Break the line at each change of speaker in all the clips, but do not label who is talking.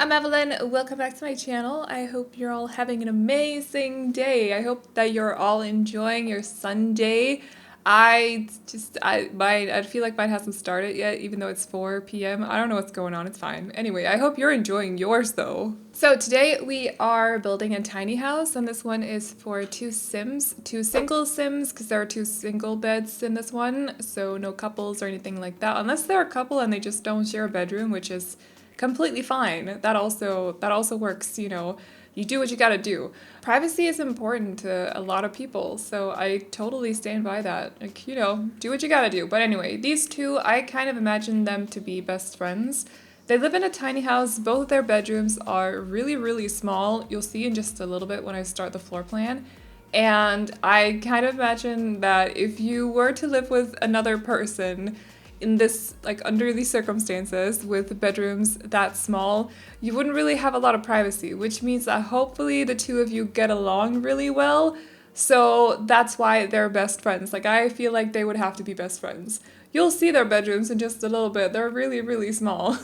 I'm Aveline. Welcome back to my channel. I hope you're all having an amazing day. I hope that you're all enjoying your Sunday. I feel like mine hasn't started yet, even though it's 4 p.m. I don't know what's going on. It's fine. Anyway, I hope you're enjoying yours though. So today we are building a tiny house, and this one is for two single sims, because there are two single beds in this one. So no couples or anything like that, unless they're a couple and they just don't share a bedroom, which is completely fine. That also works, you know. You do what you gotta do. Privacy is important to a lot of people, so I totally stand by that. Like, you know, do what you gotta do. But anyway, these two, I kind of imagine them to be best friends. They live in a tiny house. Both of their bedrooms are really, really small. You'll see in just a little bit when I start the floor plan. And I kind of imagine that if you were to live with another person, in this, like, under these circumstances with bedrooms that small, you wouldn't really have a lot of privacy, which means that hopefully the two of you get along really well. So that's why they're best friends. Like, I feel like they would have to be best friends. You'll see their bedrooms in just a little bit. They're really, really small.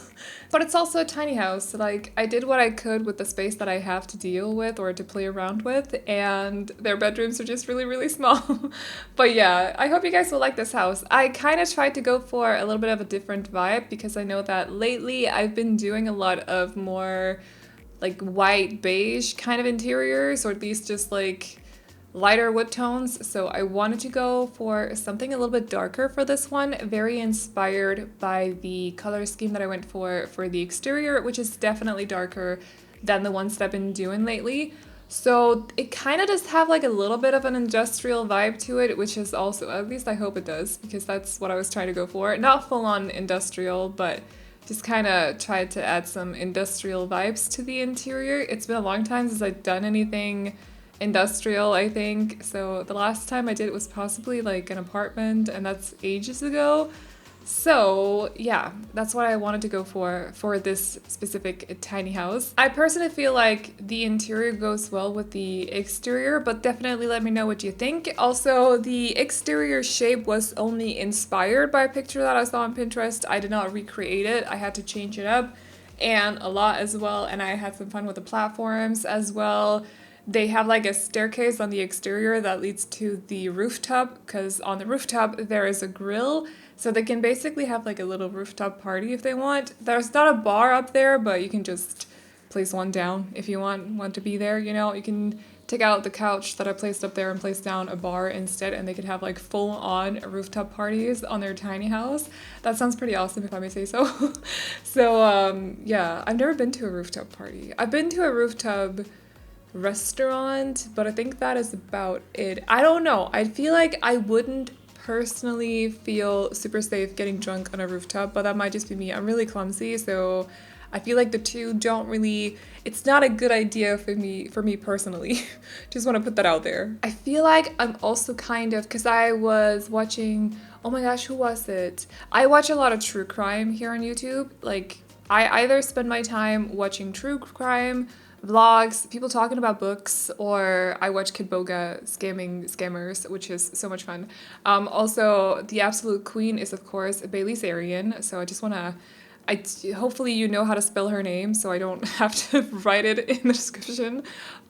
But it's also a tiny house. Like, I did what I could with the space that I have to deal with or to play around with, and their bedrooms are just really, really small. But yeah, I hope you guys will like this house. I kind of tried to go for a little bit of a different vibe because I know that lately I've been doing a lot of more like white beige kind of interiors, or at least just like lighter wood tones, so I wanted to go for something a little bit darker for this one, very inspired by the color scheme that I went for the exterior, which is definitely darker than the ones that I've been doing lately. So it kind of does have like a little bit of an industrial vibe to it, which is also, at least I hope it does, because that's what I was trying to go for. Not full on industrial, but just kind of tried to add some industrial vibes to the interior. It's been a long time since I've done anything industrial, I think. So the last time I did it was possibly like an apartment, and that's ages ago. So yeah, that's what I wanted to go for this specific tiny house. I personally feel like the interior goes well with the exterior, but definitely let me know what you think. Also, the exterior shape was only inspired by a picture that I saw on Pinterest. I did not recreate it. I had to change it up and a lot as well, and I had some fun with the platforms as well. They have like a staircase on the exterior that leads to the rooftop, because on the rooftop there is a grill, so they can basically have like a little rooftop party if they want. There's not a bar up there, but you can just place one down if you want to be there, you know. You can take out the couch that I placed up there and place down a bar instead, and they could have like full-on rooftop parties on their tiny house. That sounds pretty awesome, if I may say so. So yeah, I've never been to a rooftop party. I've been to a rooftop restaurant, but I think that is about it. I don't know. I feel like I wouldn't personally feel super safe getting drunk on a rooftop, but that might just be me. I'm really clumsy, so I feel like the two don't really, it's not a good idea for me personally. Just want to put that out there. I feel like I'm also kind of, because I was watching, oh my gosh, who was it? I watch a lot of true crime here on YouTube. Like, I either spend my time watching true crime vlogs, people talking about books, or I watch Kid Boga scammers, which is so much fun. Also, the absolute queen is, of course, Bailey Sarian, so I just want to, hopefully you know how to spell her name, so I don't have to write it in the description.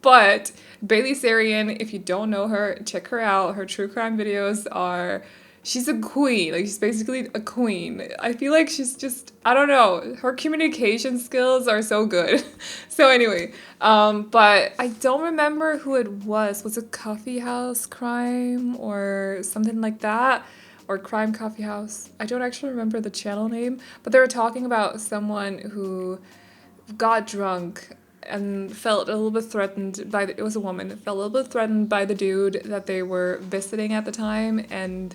But Bailey Sarian, if you don't know her, check her out. Her true crime videos are, she's a queen. Like, she's basically a queen. I feel like she's just, I don't know, her communication skills are so good. So anyway, but I don't remember who it was. Was it Coffee House Crime or something like that? Or Crime Coffee House? I don't actually remember the channel name, but they were talking about someone who got drunk and felt a little bit threatened by it was a woman, felt a little bit threatened by the dude that they were visiting at the time, and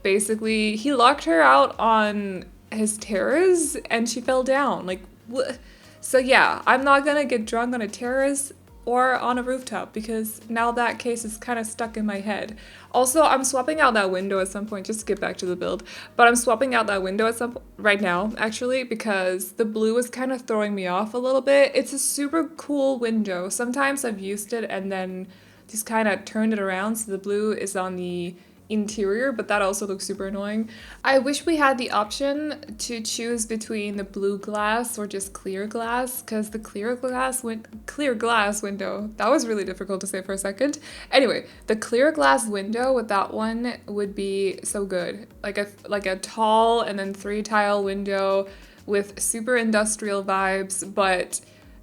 basically he locked her out on his terrace and she fell down. Like, what? So yeah, I'm not gonna get drunk on a terrace or on a rooftop, because now that case is kind of stuck in my head. Also, I'm swapping out that window at some point, just to get back to the build, but I'm swapping out that window at some right now, actually, because the blue is kind of throwing me off a little bit. It's a super cool window. Sometimes I've used it and then just kind of turned it around so the blue is on the interior, but that also looks super annoying. I wish we had the option to choose between the blue glass or just clear glass, because the clear glass window, that was really difficult to say for a second. Anyway, the clear glass window with that one would be so good. Like a tall and then 3-tile window with super industrial vibes, but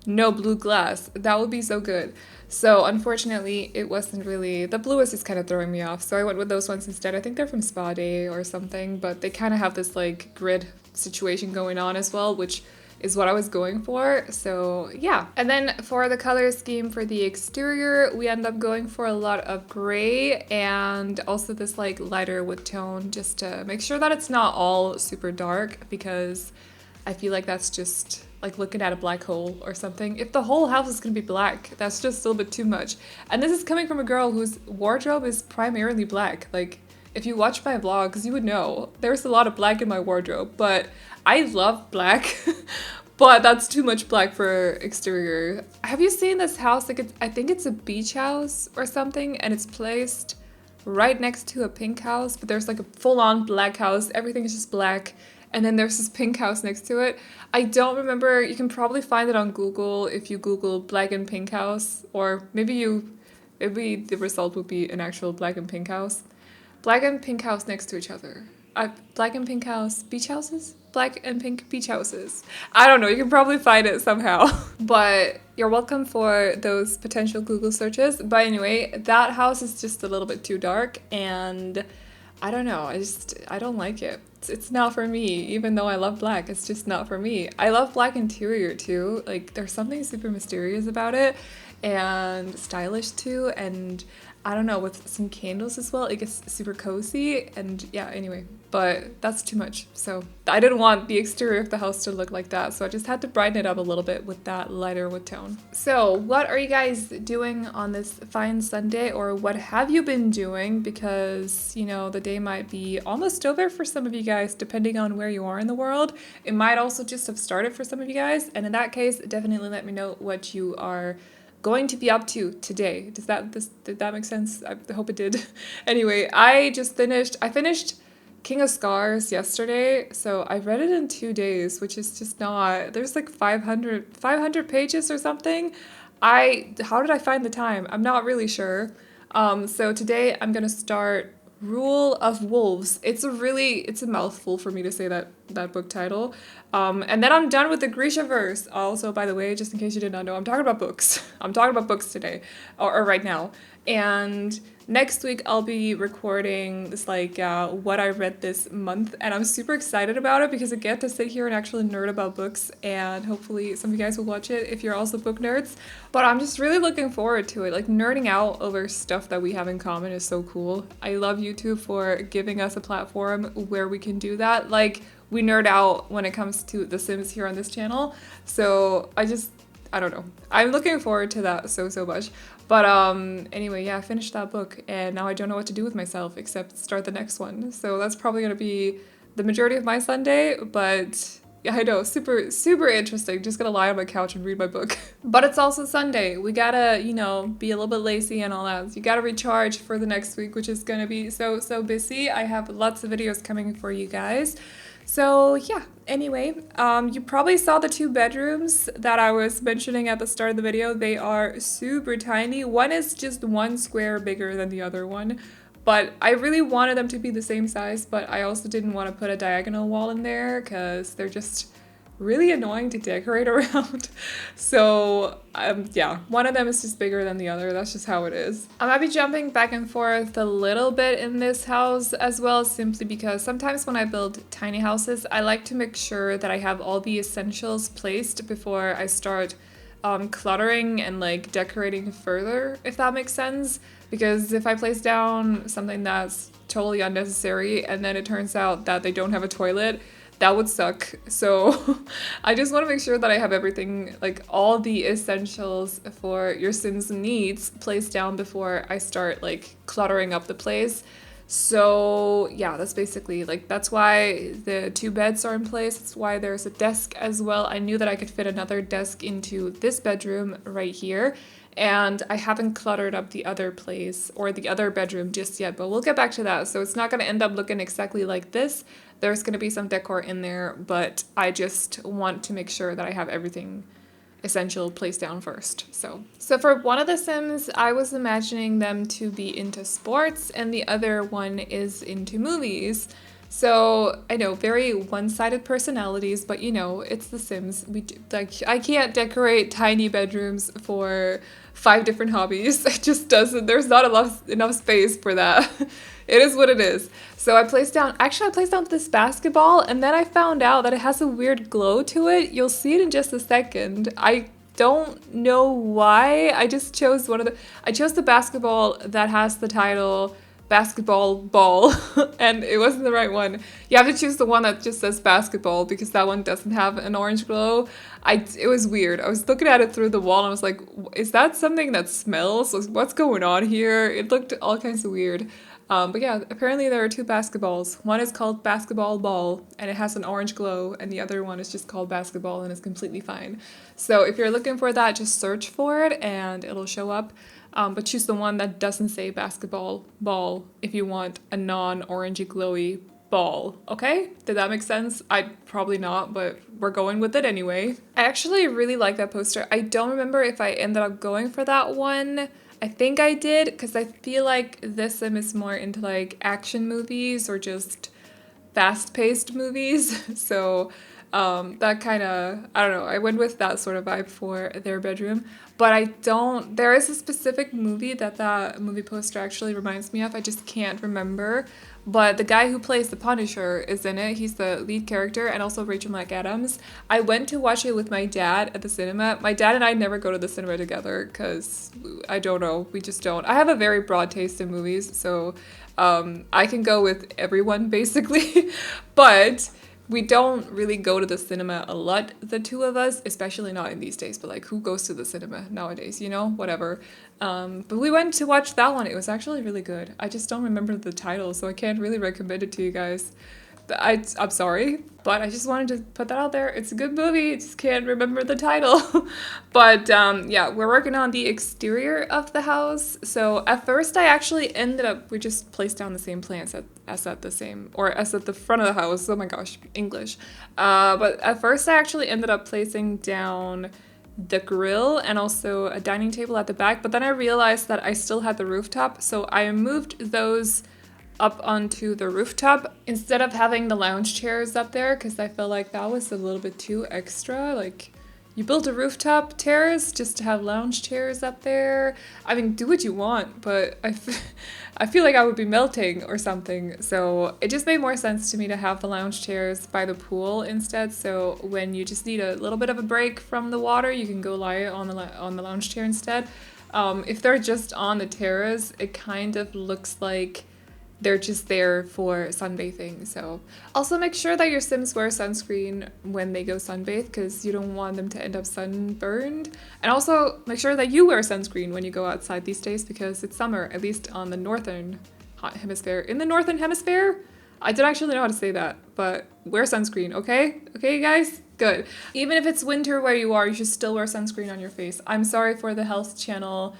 no blue glass. That would be so good. So unfortunately, it wasn't really, the blue was just kind of throwing me off. So I went with those ones instead. I think they're from Spa Day or something, but they kind of have this like grid situation going on as well, which is what I was going for. So yeah. And then for the color scheme for the exterior, we end up going for a lot of gray and also this like lighter wood tone, just to make sure that it's not all super dark, because I feel like that's just like looking at a black hole or something. If the whole house is gonna be black, that's just a little bit too much. And this is coming from a girl whose wardrobe is primarily black. Like, if you watch my vlogs, you would know there's a lot of black in my wardrobe, but I love black, but that's too much black for exterior. Have you seen this house? Like, I think it's a beach house or something, and it's placed right next to a pink house, but there's like a full-on black house. Everything is just black. And then there's this pink house next to it. I don't remember. You can probably find it on Google if you Google black and pink house, or maybe the result would be an actual black and pink house. Black and pink house next to each other. Black and pink house beach houses? Black and pink beach houses. I don't know. You can probably find it somehow. But you're welcome for those potential Google searches. But anyway, that house is just a little bit too dark, and I don't know. I don't like it. It's not for me, even though I love black. It's just not for me. I love black interior too. Like, there's something super mysterious about it and stylish too. And I don't know, with some candles as well, it gets super cozy. And yeah, anyway, but that's too much. So I didn't want the exterior of the house to look like that. So I just had to brighten it up a little bit with that lighter wood tone. So what are you guys doing on this fine Sunday, or what have you been doing? Because, you know, the day might be almost over for some of you guys, depending on where you are in the world. It might also just have started for some of you guys. And in that case, definitely let me know what you are going to be up to today. Did that make sense? I hope it did. Anyway, I finished King of Scars yesterday, so I read it in 2 days, which is just not, there's like 500 pages or something. How did I find the time? I'm not really sure. So today I'm gonna start Rule of Wolves. It's a mouthful for me to say that book title. And then I'm done with the Grishaverse. Also, by the way, just in case you did not know, I'm talking about books. I'm talking about books today, or right now. And next week I'll be recording this what I read this month, and I'm super excited about it because I get to sit here and actually nerd about books, and hopefully some of you guys will watch it if you're also book nerds. But I'm just really looking forward to it. Like, nerding out over stuff that we have in common is so cool. I love YouTube for giving us a platform where we can do that. Like, we nerd out when it comes to The Sims here on this channel. So I don't know. I'm looking forward to that so much. But anyway, yeah, I finished that book, and now I don't know what to do with myself except start the next one. So that's probably going to be the majority of my Sunday, but yeah, I know, super interesting. Just gonna lie on my couch and read my book. But it's also Sunday. We gotta, you know, be a little bit lazy and all that. You gotta recharge for the next week, which is gonna be so busy. I have lots of videos coming for you guys. So yeah, anyway, you probably saw the 2 bedrooms that I was mentioning at the start of the video. They are super tiny. One is just 1 square bigger than the other one, but I really wanted them to be the same size, but I also didn't want to put a diagonal wall in there because they're just really annoying to decorate around. So yeah, one of them is just bigger than the other. That's just how it is. I might be jumping back and forth a little bit in this house as well, simply because sometimes when I build tiny houses, I like to make sure that I have all the essentials placed before I start cluttering and like decorating further, if that makes sense. Because if I place down something that's totally unnecessary and then it turns out that they don't have a toilet, that would suck. So I just want to make sure that I have everything, like all the essentials for your Sims needs, placed down before I start like cluttering up the place. So yeah, that's basically like, that's why the 2 beds are in place. That's why there's a desk as well. I knew that I could fit another desk into this bedroom right here. and I haven't cluttered up the other place or the other bedroom just yet, but we'll get back to that. So it's not going to end up looking exactly like this. There's going to be some decor in there, but I just want to make sure that I have everything essential placed down first. So for one of the Sims, I was imagining them to be into sports and the other one is into movies. So I know, very one-sided personalities, but you know, it's The Sims. I can't decorate tiny bedrooms for 5 different hobbies. It just doesn't. There's not enough space for that. It is what it is. So I placed down this basketball, and then I found out that it has a weird glow to it. You'll see it in just a second. I don't know why. I chose the basketball that has the title basketball ball, and it wasn't the right one. You have to choose the one that just says basketball because that one doesn't have an orange glow. It was weird. I was looking at it through the wall and I was like, is that something that smells? What's going on here? It looked all kinds of weird. But yeah, apparently there are 2 basketballs. One is called basketball ball and it has an orange glow, and the other one is just called basketball and is completely fine. So if you're looking for that, just search for it and it'll show up. But choose the one that doesn't say basketball ball if you want a non-orangey glowy ball. Okay? Did that make sense? Probably not, but we're going with it anyway. I actually really like that poster. I don't remember if I ended up going for that one. I think I did, because I feel like this Sim is more into like action movies or just fast-paced movies. So that kind of, I don't know, I went with that sort of vibe for their bedroom. But there is a specific movie that movie poster actually reminds me of. I just can't remember. But the guy who plays the Punisher is in it. He's the lead character, and also Rachel McAdams. I went to watch it with my dad at the cinema. My dad and I never go to the cinema together because, I don't know, we just don't. I have a very broad taste in movies, so I can go with everyone basically. But we don't really go to the cinema a lot, the 2 of us, especially not in these days, but like, who goes to the cinema nowadays, you know, whatever. But we went to watch that one. It was actually really good. I just don't remember the title, so I can't really recommend it to you guys. I'm sorry, but I just wanted to put that out there. It's a good movie, I just can't remember the title. But yeah, we're working on the exterior of the house. So at first I actually we just placed down the same plants as at the front of the house. Oh my gosh, English. But at first I actually ended up placing down the grill and also a dining table at the back. But then I realized that I still had the rooftop, so I moved those up onto the rooftop instead of having the lounge chairs up there, because I felt like that was a little bit too extra. Like, you built a rooftop terrace just to have lounge chairs up there. I mean, do what you want, but I feel like I would be melting or something. So it just made more sense to me to have the lounge chairs by the pool instead. So when you just need a little bit of a break from the water, you can go lie on the lounge chair instead. If they're just on the terrace, it kind of looks like they're just there for sunbathing. So also make sure that your Sims wear sunscreen when they go sunbathe, because you don't want them to end up sunburned. And also make sure that you wear sunscreen when you go outside these days, because it's summer, at least on the northern hemisphere. In the northern hemisphere? I don't actually know how to say that, but wear sunscreen, okay? Okay, guys? Good. Even if it's winter where you are, you should still wear sunscreen on your face. I'm sorry for the health channel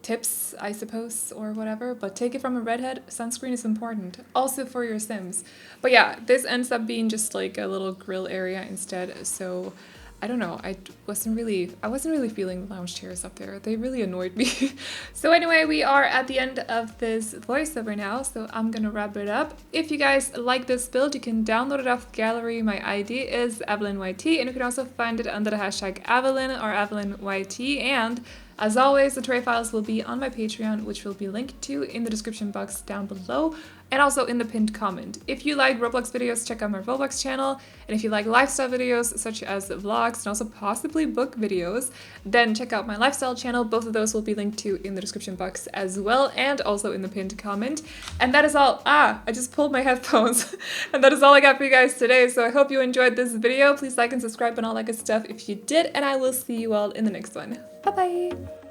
tips, I suppose, or whatever, but take it from a redhead, sunscreen is important, also for your Sims. But yeah, this ends up being just like a little grill area instead, so I don't know, I wasn't really feeling the lounge chairs up there. They really annoyed me. So anyway, we are at the end of this voiceover now, so I'm gonna wrap it up. If you guys like this build, you can download it off gallery. My ID is AvelineYT, and you can also find it under the hashtag Aveline or AvelineYT, and as always, the tray files will be on my Patreon, which will be linked to in the description box down below, and also in the pinned comment. If you like Roblox videos, check out my Roblox channel, and if you like lifestyle videos such as vlogs and also possibly book videos, then check out my lifestyle channel. Both of those will be linked to in the description box as well, and also in the pinned comment. And that is all. I just pulled my headphones. And that is all I got for you guys today, so I hope you enjoyed this video. Please like and subscribe and all that good stuff if you did, and I will see you all in the next one. Bye-bye!